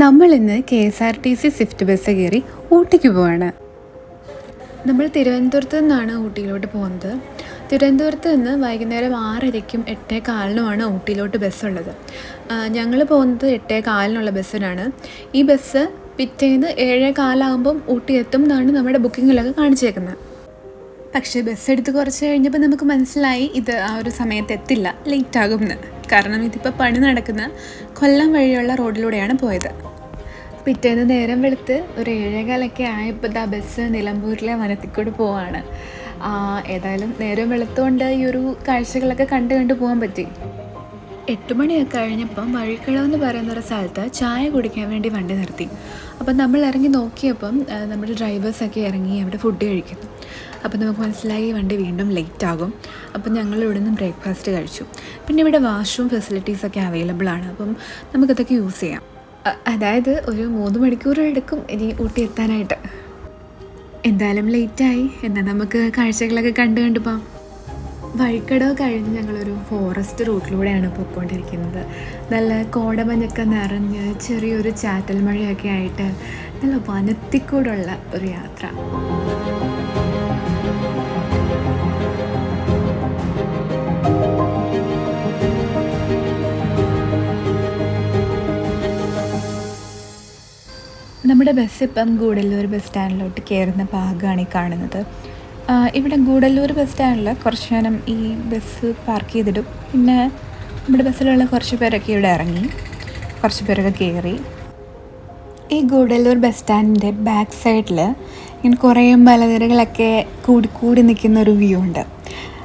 നമ്മളിന്ന് KSRTC Swift bus കയറി ഊട്ടിക്ക് പോവാണ്. നമ്മൾ തിരുവനന്തപുരത്ത് നിന്നാണ് ഊട്ടിയിലോട്ട് പോകുന്നത്. തിരുവനന്തപുരത്ത് നിന്ന് വൈകുന്നേരം 6:30-ക്കും 8:15-നുമാണ് ഊട്ടിയിലോട്ട് ബസ്സുള്ളത്. ഞങ്ങൾ പോകുന്നത് 8:15-നുള്ള ബസ്സിനാണ്. ഈ ബസ് പിറ്റേന്ന് 7:15 ഊട്ടി എത്തും എന്നാണ് നമ്മുടെ ബുക്കിങ്ങിലൊക്കെ കാണിച്ചേക്കുന്നത്. പക്ഷേ ബസ് എടുത്ത് കുറച്ച് കഴിഞ്ഞപ്പോൾ നമുക്ക് മനസ്സിലായി ഇത് ആ ഒരു സമയത്ത് എത്തില്ല, ലേറ്റാകുമെന്ന്. കാരണം ഇതിപ്പോൾ പണി നടക്കുന്ന കൊല്ലം വഴിയുള്ള റോഡിലൂടെയാണ് പോയത്. പിറ്റേന്ന് നേരം വെളുത്ത് ഒരു 7:15 ആയപ്പോൾ ബസ് നിലമ്പൂരിലെ വനത്തിക്കൂടെ പോവാണ്. ഏതായാലും നേരം വെളുത്തുകൊണ്ട് ഈ ഒരു കാഴ്ചകളൊക്കെ കണ്ടു പോകാൻ പറ്റി. 8 മണിയൊക്കെ കഴിഞ്ഞപ്പം വഴിക്കടവെന്ന് പറയുന്നൊരു സ്ഥലത്ത് ചായ കുടിക്കാൻ വേണ്ടി വണ്ടി നിർത്തി. അപ്പം നമ്മൾ ഇറങ്ങി നോക്കിയപ്പം നമ്മുടെ ഡ്രൈവേഴ്സൊക്കെ ഇറങ്ങി അവിടെ ഫുഡ് കഴിക്കുന്നു. അപ്പം നമുക്ക് മനസ്സിലായി ഈ വണ്ടി വീണ്ടും ലേറ്റ് ആകും. അപ്പം ഞങ്ങൾ ഇവിടെ നിന്ന് ബ്രേക്ക്ഫാസ്റ്റ് കഴിച്ചു. പിന്നെ ഇവിടെ വാഷ്റൂം ഫെസിലിറ്റീസൊക്കെ അവൈലബിൾ ആണ്. അപ്പം നമുക്കതൊക്കെ യൂസ് ചെയ്യാം. അതായത് ഒരു 3 മണിക്കൂർ എടുക്കും ഇനി ഊട്ടി എത്താനായിട്ട്. എന്തായാലും ലേറ്റായി, എന്നാൽ നമുക്ക് കാഴ്ചകളൊക്കെ കണ്ടു പോകാം. വഴിക്കടവ് കഴിഞ്ഞ് ഞങ്ങളൊരു ഫോറസ്റ്റ് റൂട്ടിലൂടെയാണ് പോയിക്കൊണ്ടിരിക്കുന്നത്. നല്ല കോടമഞ്ഞൊക്കെ നിറഞ്ഞ് ചെറിയൊരു ചാറ്റൽ മഴയൊക്കെ ആയിട്ട് നല്ല വനത്തിക്കൂടുള്ള ഒരു യാത്ര. നമ്മുടെ ബസ് ഇപ്പം ഗൂഡല്ലൂർ ബസ് സ്റ്റാൻഡിലോട്ട് കയറുന്ന ഭാഗമാണ് ഈ കാണുന്നത്. ഇവിടെ ഗൂഡല്ലൂർ ബസ് സ്റ്റാൻഡിൽ കുറച്ച് നേരം ഈ ബസ് പാർക്ക് ചെയ്തിടും. പിന്നെ നമ്മുടെ ബസ്സിലുള്ള കുറച്ച് പേരൊക്കെ ഇവിടെ ഇറങ്ങി, കുറച്ച് പേരൊക്കെ കയറി. ഈ ഗൂഡല്ലൂർ ബസ് സ്റ്റാൻഡിൻ്റെ ബാക്ക് സൈഡിൽ ഇങ്ങനെ കുറേ മലനിരകളൊക്കെ കൂടി നിൽക്കുന്ന ഒരു വ്യൂ ഉണ്ട്.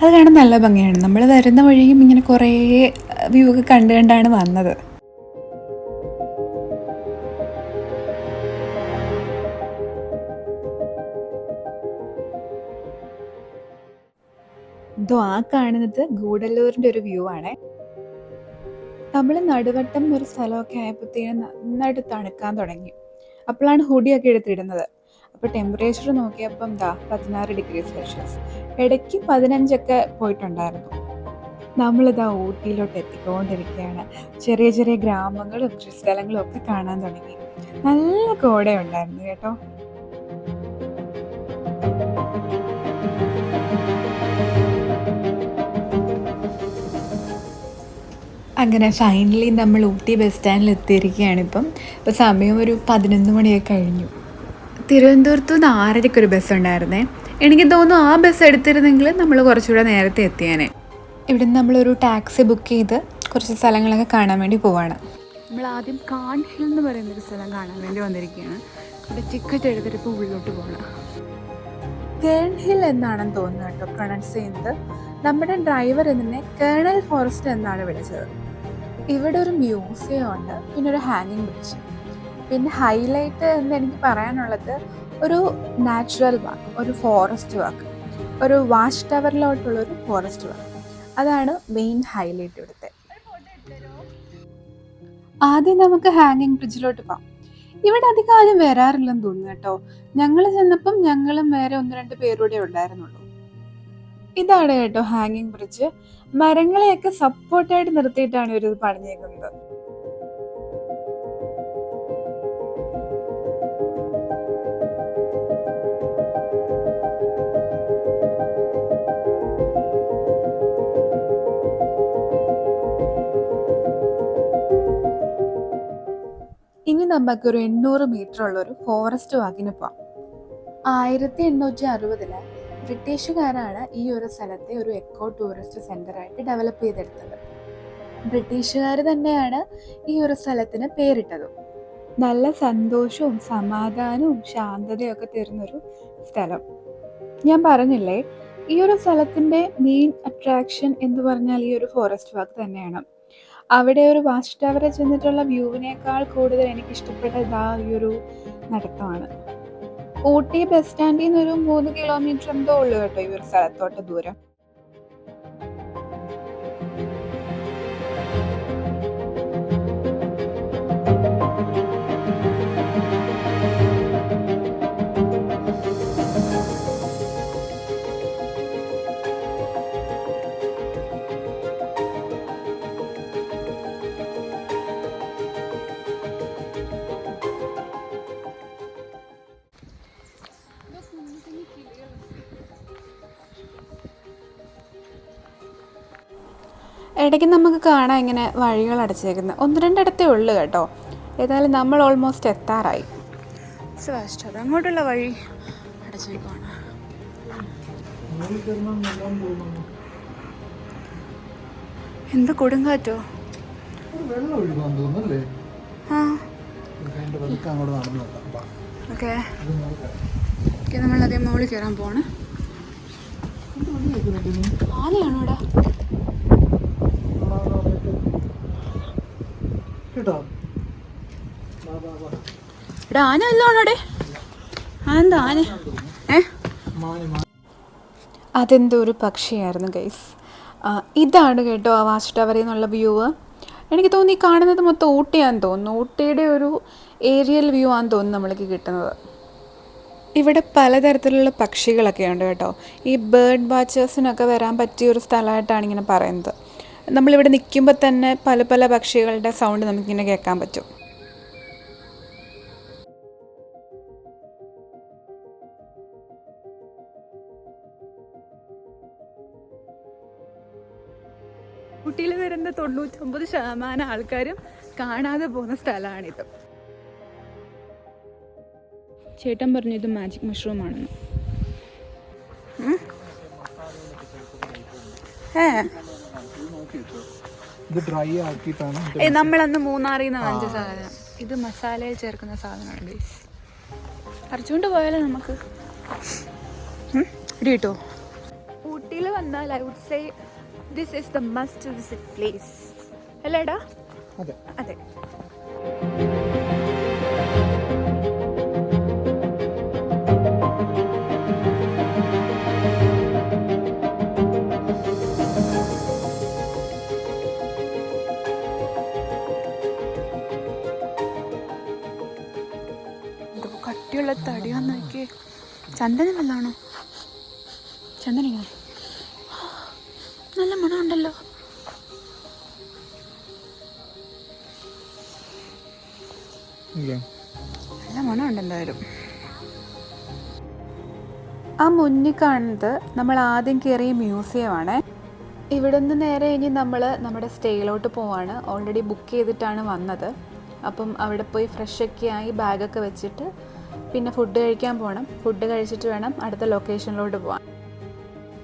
അത് കാണാൻ നല്ല ഭംഗിയാണ്. നമ്മൾ വരുന്ന വഴിയും ഇങ്ങനെ കുറേ വ്യൂ ഒക്കെ കണ്ടാണ് വന്നത്. ആ കാണുന്നത് ഗൂഡല്ലൂരിൻ്റെ ഒരു വ്യൂ ആണ്. നമ്മൾ നടുവട്ടം ഒരു സ്ഥലമൊക്കെ ആയപ്പോഴത്തേനും നന്നായിട്ട് തണുക്കാൻ തുടങ്ങി. അപ്പോഴാണ് ഹുഡിയൊക്കെ എടുത്തിടുന്നത്. അപ്പോൾ ടെമ്പറേച്ചർ നോക്കിയപ്പം 16 ഡിഗ്രി സെൽഷ്യസ്, ഇടയ്ക്ക് 15 പോയിട്ടുണ്ടായിരുന്നു. നമ്മളിതാ ഊട്ടിയിലോട്ട് എത്തിക്കൊണ്ടിരിക്കുകയാണ്. ചെറിയ ചെറിയ ഗ്രാമങ്ങളും കൃഷിസ്ഥലങ്ങളും ഒക്കെ കാണാൻ തുടങ്ങി. നല്ല കോടയുണ്ടായിരുന്നു കേട്ടോ. അങ്ങനെ ഫൈനലി നമ്മൾ ഊട്ടി ബസ് സ്റ്റാൻഡിൽ എത്തിയിരിക്കുകയാണ്. ഇപ്പം സമയം ഒരു 11 മണിയൊക്കെ കഴിഞ്ഞു. തിരുവനന്തപുരത്ത് നിന്ന് 6:30-ക്ക് ഒരു ബസ് ഉണ്ടായിരുന്നേ. എനിക്ക് തോന്നുന്നു ആ ബസ് എടുത്തിരുന്നെങ്കിൽ നമ്മൾ കുറച്ചുകൂടെ നേരത്തെ എത്തിയാനെ. ഇവിടെ നിന്ന് നമ്മളൊരു ടാക്സി ബുക്ക് ചെയ്ത് കുറച്ച് സ്ഥലങ്ങളൊക്കെ കാണാൻ വേണ്ടി പോവാണ്. നമ്മൾ ആദ്യം കാൺ ഹിൽ എന്ന് പറയുന്നൊരു സ്ഥലം കാണാൻ വേണ്ടി വന്നിരിക്കുകയാണ്. ഇവിടെ ടിക്കറ്റ് എടുത്തിട്ട് ഇപ്പോൾ ഉള്ളിലോട്ട് പോകണം. കേൺ ഹിൽ എന്നാണെന്ന് തോന്നുന്നു കേട്ടോ പ്രൊണൗൺസ് ചെയ്യുന്നത്. നമ്മുടെ ഡ്രൈവർ ഇതിനെ കേണൽ ഫോറസ്റ്റ് എന്നാണ് വിളിച്ചത്. ഇവിടെ ഒരു മ്യൂസിയം ഉണ്ട്, പിന്നെ ഒരു ഹാങ്ങിങ് ബ്രിഡ്ജ്. പിന്നെ ഹൈലൈറ്റ് എന്ന് എനിക്ക് പറയാനുള്ളത് ഒരു നാച്ചുറൽ വാക്ക്, ഒരു ഫോറസ്റ്റ് വാക്ക്, ഒരു വാച്ച് ടവറിലോട്ടുള്ളൊരു ഫോറസ്റ്റ് വാക്ക്. അതാണ് മെയിൻ ഹൈലൈറ്റ് ഇവിടുത്തെ. ആദ്യം നമുക്ക് ഹാങ്ങിങ് ബ്രിഡ്ജിലോട്ട് പോകാം. ഇവിടെ അധികം ആരും വരാറില്ലെന്ന് തോന്നുന്നു കേട്ടോ. ഞങ്ങൾ ചെന്നപ്പം ഞങ്ങളും വേറെ 1-2 പേരൂടെ ഉണ്ടായിരുന്നുള്ളൂ. ഇതാണ് കേട്ടോ ഹാങ്ങിങ് ബ്രിഡ്ജ്. മരങ്ങളെയൊക്കെ സപ്പോർട്ടായിട്ട് നിർത്തിയിട്ടാണ് ഇവർ പണിഞ്ഞേക്കുന്നത്. ഇനി നമുക്കൊരു 800 മീറ്റർ ഉള്ളൊരു ഫോറസ്റ്റ് വാക്കിന് പോവാം. 1860-ൽ ബ്രിട്ടീഷുകാരാണ് ഈ ഒരു സ്ഥലത്തെ ഒരു എക്കോ ടൂറിസ്റ്റ് സെൻ്ററായിട്ട് ഡെവലപ്പ് ചെയ്തെടുത്തത്. ബ്രിട്ടീഷുകാർ തന്നെയാണ് ഈ ഒരു സ്ഥലത്തിന് പേരിട്ടതും. നല്ല സന്തോഷവും സമാധാനവും ശാന്തതയും ഒക്കെ തരുന്നൊരു സ്ഥലം. ഞാൻ പറഞ്ഞില്ലേ, ഈ ഒരു സ്ഥലത്തിൻ്റെ മെയിൻ അട്രാക്ഷൻ എന്ന് പറഞ്ഞാൽ ഈ ഒരു ഫോറസ്റ്റ് വാക്ക് തന്നെയാണ്. അവിടെ ഒരു വാച്ച് ടവറിൽ ചെന്നിട്ടുള്ള വ്യൂവിനേക്കാൾ കൂടുതൽ എനിക്ക് ഇഷ്ടപ്പെട്ടത് ഈ ഒരു നടത്തമാണ്. ഊട്ടി ബസ് സ്റ്റാൻഡിൽ നിന്ന് ഒരു 3 കിലോമീറ്റർ എന്തോ ഉള്ളു കേട്ടോ ഈ ഒരു സ്ഥലത്തോട്ട് ദൂരം. ഇടയ്ക്ക് നമുക്ക് കാണാം ഇങ്ങനെ വഴികൾ അടച്ചേക്കുന്നത്. 1-2 ഉള്ളു കേട്ടോ. ഏതായാലും നമ്മൾ ഓൾമോസ്റ്റ് എത്താറായി. അത് അങ്ങോട്ടുള്ള വഴി അടച്ചേക്കുവാണ്. എന്ത് കൊടുങ്കാറ്റോ. ഓക്കെ, നമ്മളതേ മുകളിൽ കയറാൻ പോവാണ്. ആനയാണോ ഇവിടെ? ഇവിടെ ആന വല്ലതാണോ ഇവിടെ? എന്താ ആന? അതെന്തോ ഒരു പക്ഷിയായിരുന്നു ഗൈസ്. ഇതാണ് കേട്ടോ ആ വാച്ച് ടവറിൽ നിന്നുള്ള വ്യൂ. എനിക്ക് തോന്നി ഈ കാണുന്നത് മൊത്തം ഊട്ടിയാന്ന് തോന്നുന്നു. ഊട്ടിയുടെ ഒരു ഏരിയൽ വ്യൂ ആണെന്ന് തോന്നുന്നു നമ്മൾക്ക് കിട്ടുന്നത്. ഇവിടെ പലതരത്തിലുള്ള പക്ഷികളൊക്കെ ഉണ്ട് കേട്ടോ. ഈ ബേർഡ് വാച്ചേഴ്സിനൊക്കെ വരാൻ പറ്റിയൊരു സ്ഥലമായിട്ടാണ് ഇങ്ങനെ പറയുന്നത്. നമ്മളിവിടെ നിൽക്കുമ്പോൾ തന്നെ പല പല പക്ഷികളുടെ സൗണ്ട് നമുക്കിങ്ങനെ കേൾക്കാൻ പറ്റും. ഊട്ടിയിൽ വരുന്ന 99% ആൾക്കാരും കാണാതെ പോകുന്ന സ്ഥലമാണിത്. ചേട്ടൻ പറഞ്ഞു ഇത് മാജിക് മഷ്റൂം ആണെന്ന്. നമ്മളന്ന് മൂന്നാറിൽ നിന്ന് വാങ്ങിച്ച സാധനം. ഇത് മസാലയിൽ ചേർക്കുന്ന സാധനമാണ്. അരച്ചുകൊണ്ട് പോയാലോ നമുക്ക് ഇടി കിട്ടോ. ഊട്ടിയിൽ വന്നാൽ I would say this is the must visit place അല്ലേടാ? അതെ. കട്ടിയുള്ള തടിയാന്ന് നോക്കി. ചന്ദനം വല്ലാണോ? ചന്ദനം നല്ല മണമുണ്ടല്ലോ. നല്ല മണമുണ്ട് എന്തായാലും. ആ മുന്നിൽ കാണുന്നത് നമ്മൾ ആദ്യം കയറിയ മ്യൂസിയമാണ്. ഇവിടെ നിന്ന് നേരെ ഇനി നമ്മൾ നമ്മുടെ സ്റ്റേയിലോട്ട് പോവാണ്. ഓൾറെഡി ബുക്ക് ചെയ്തിട്ടാണ് വന്നത്. അപ്പം അവിടെ പോയി ഫ്രഷൊക്കെ ആയി ബാഗൊക്കെ വെച്ചിട്ട് പിന്നെ ഫുഡ് കഴിക്കാൻ പോകണം. ഫുഡ് കഴിച്ചിട്ട് വേണം അടുത്ത ലൊക്കേഷനിലോട്ട് പോകാൻ.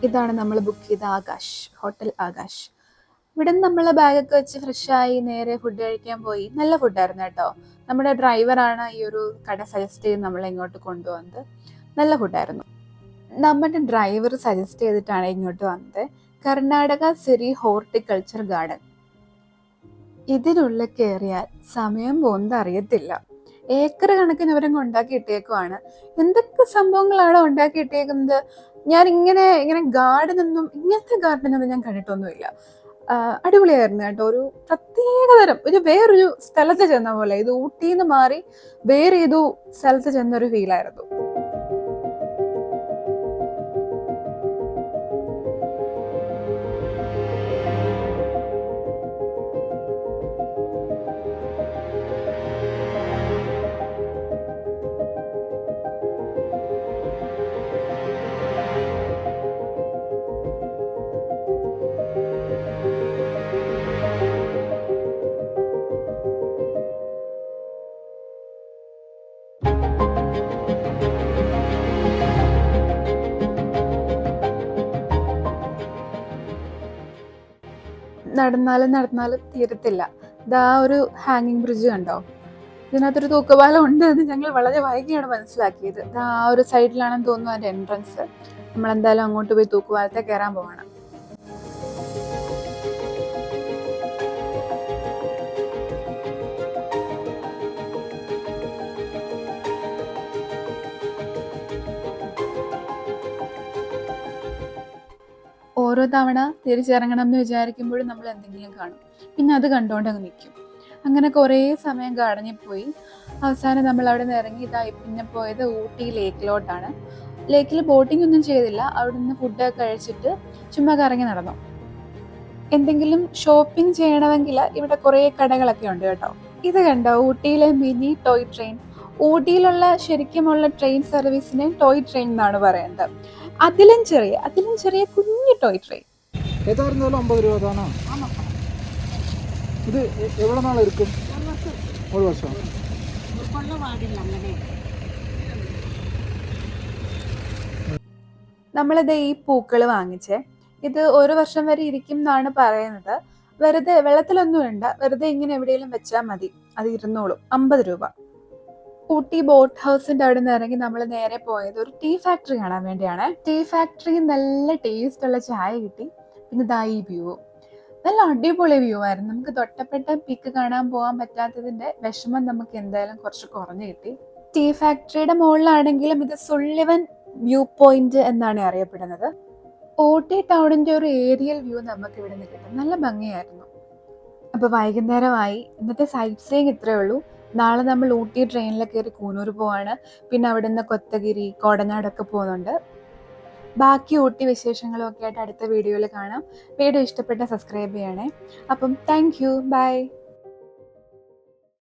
ഇതാണ് നമ്മൾ ബുക്ക് ചെയ്ത ആകാശ്, ഹോട്ടൽ ആകാശ്. ഇവിടെ നിന്ന് നമ്മൾ ബാഗൊക്കെ വെച്ച് ഫ്രഷായി നേരെ ഫുഡ് കഴിക്കാൻ പോയി. നല്ല ഫുഡായിരുന്നു കേട്ടോ. നമ്മുടെ ഡ്രൈവറാണ് ഈ ഒരു കട സജസ്റ്റ് ചെയ്ത് നമ്മളെ ഇങ്ങോട്ട് കൊണ്ടുവന്നത്. നല്ല ഫുഡായിരുന്നു. നമ്മുടെ ഡ്രൈവർ സജസ്റ്റ് ചെയ്തിട്ടാണ് ഇങ്ങോട്ട് വന്നത്. Karnataka Siri horticulture garden. ഇതിനുള്ളിൽ കയറിയാൽ സമയം പോകുന്നത് അറിയത്തില്ല. ഏക്കർ കണക്കിന് അവരങ്ങ് ഉണ്ടാക്കി ഇട്ടേക്കുവാണ്. എന്തൊക്കെ സംഭവങ്ങളാണ് ഉണ്ടാക്കി ഇട്ടേക്കുന്നത്. ഞാൻ ഇങ്ങനെ ഗാർഡനൊന്നും, ഇങ്ങനത്തെ ഗാർഡനൊന്നും ഞാൻ കണ്ടിട്ടൊന്നുമില്ല. അടിപൊളിയായിരുന്നു കേട്ടോ. ഒരു പ്രത്യേകതരം വേറൊരു സ്ഥലത്ത് ചെന്ന പോലെ. ഇത് ഊട്ടിന്ന് മാറി വേറെ ഏതോ സ്ഥലത്ത് ചെന്നൊരു ഫീലായിരുന്നു. നടന്നാലും തീരത്തില്ല. ഇതാ ഒരു ഹാങ്ങിങ് ബ്രിഡ്ജ് കണ്ടോ? ഇതിനകത്തൊരു തൂക്കുപാലം ഉണ്ട് എന്ന് ഞങ്ങൾ വളരെ വൈകിയാണ് മനസ്സിലാക്കിയത്. ആ ഒരു സൈഡിലാണെന്ന് തോന്നുന്നു അതിൻ്റെ എൻട്രൻസ്. നമ്മളെന്തായാലും അങ്ങോട്ട് പോയി തൂക്കുപാലത്തെ കയറാൻ പോവാണ്. ഓരോ തവണ തിരിച്ചിറങ്ങണം എന്ന് വിചാരിക്കുമ്പോഴും നമ്മൾ എന്തെങ്കിലും കാണും. പിന്നെ അത് കണ്ടുകൊണ്ട് അങ്ങ് നിൽക്കും. അങ്ങനെ കുറേ സമയം കടഞ്ഞിപ്പോയി. അവസാനം നമ്മൾ അവിടെ നിന്ന് ഇറങ്ങി പിന്നെ പോയത് ഊട്ടി ലേക്കിലോട്ടാണ്. ലേക്കിൽ ബോട്ടിംഗ് ഒന്നും ചെയ്തില്ല. അവിടെ നിന്ന് ഫുഡൊക്കെ കഴിച്ചിട്ട് ചുമ്മാ കറങ്ങി നടന്നു. എന്തെങ്കിലും ഷോപ്പിംഗ് ചെയ്യണമെങ്കിൽ ഇവിടെ കുറേ കടകളൊക്കെ ഉണ്ട് കേട്ടോ. ഇത് കണ്ടോ, ഊട്ടിയിലെ മിനി ടോയ് ട്രെയിൻ. ഊട്ടിയിലുള്ള ശരിക്കുമുള്ള ട്രെയിൻ സർവീസിനെ ടോയ് ട്രെയിൻ എന്നാണ് പറയുന്നത്. അതിലും ചെറിയ കുഞ്ഞു ടോയ് ട്രെയിൻ. 50 രൂപ. ഇത് എവിടെ നാളെടുക്കും? ഒരു വർഷം. നമ്മളിത് ഈ പൂക്കൾ വാങ്ങിച്ചേ, ഇത് ഒരു വർഷം വരെ ഇരിക്കും എന്നാണ് പറയുന്നത്. വെറുതെ വെള്ളത്തിലൊന്നും വേണ്ട, വെറുതെ ഇങ്ങനെ എവിടെയെങ്കിലും വെച്ചാൽ മതി, അത് ഇരുന്നോളും. 50 രൂപ. ഊട്ടി ബോട്ട് ഹൗസിന്റെ അവിടെ നിന്ന് ഇറങ്ങി നമ്മൾ നേരെ പോയത് ഒരു ടീ ഫാക്ടറി കാണാൻ വേണ്ടിയാണ്. ടീ ഫാക്ടറി നല്ല ടേസ്റ്റ് ഉള്ള ചായ കിട്ടി. പിന്നെ ദാ ഈ വ്യൂ, നല്ല അടിപൊളി വ്യൂ ആയിരുന്നു. നമുക്ക് തൊട്ടപ്പെട്ട പീക്ക് കാണാൻ പോകാൻ പറ്റാത്തതിന്റെ വിഷമം നമുക്ക് എന്തായാലും കുറച്ച് കുറഞ്ഞു കിട്ടി. ടീ ഫാക്ടറിയുടെ മുകളിലാണെങ്കിലും ഇത് സുള്ളിവൻ വ്യൂ പോയിന്റ് എന്നാണ് അറിയപ്പെടുന്നത്. ഊട്ടി ടൗണിന്റെ ഒരു ഏരിയൽ വ്യൂ നമുക്ക് ഇവിടെ നിന്ന് കിട്ടും. നല്ല ഭംഗിയായിരുന്നു. അപ്പോൾ വൈകുന്നേരമായി. ഇന്നത്തെ സൈറ്റ് സീയിങ് ഇത്രയേ ഉള്ളൂ. നാളെ നമ്മൾ ഊട്ടി ട്രെയിനിൽ കയറി കൂനൂർ പോവാണ്. പിന്നെ അവിടെ നിന്ന് കൊത്തഗിരി, കോടനാടൊക്കെ പോകുന്നുണ്ട്. ബാക്കി ഊട്ടി വിശേഷങ്ങളും ഒക്കെ ആയിട്ട് അടുത്ത വീഡിയോയിൽ കാണാം. വീഡിയോ ഇഷ്ടപ്പെട്ട സബ്സ്ക്രൈബ് ചെയ്യണേ. അപ്പം താങ്ക് യു, ബൈ.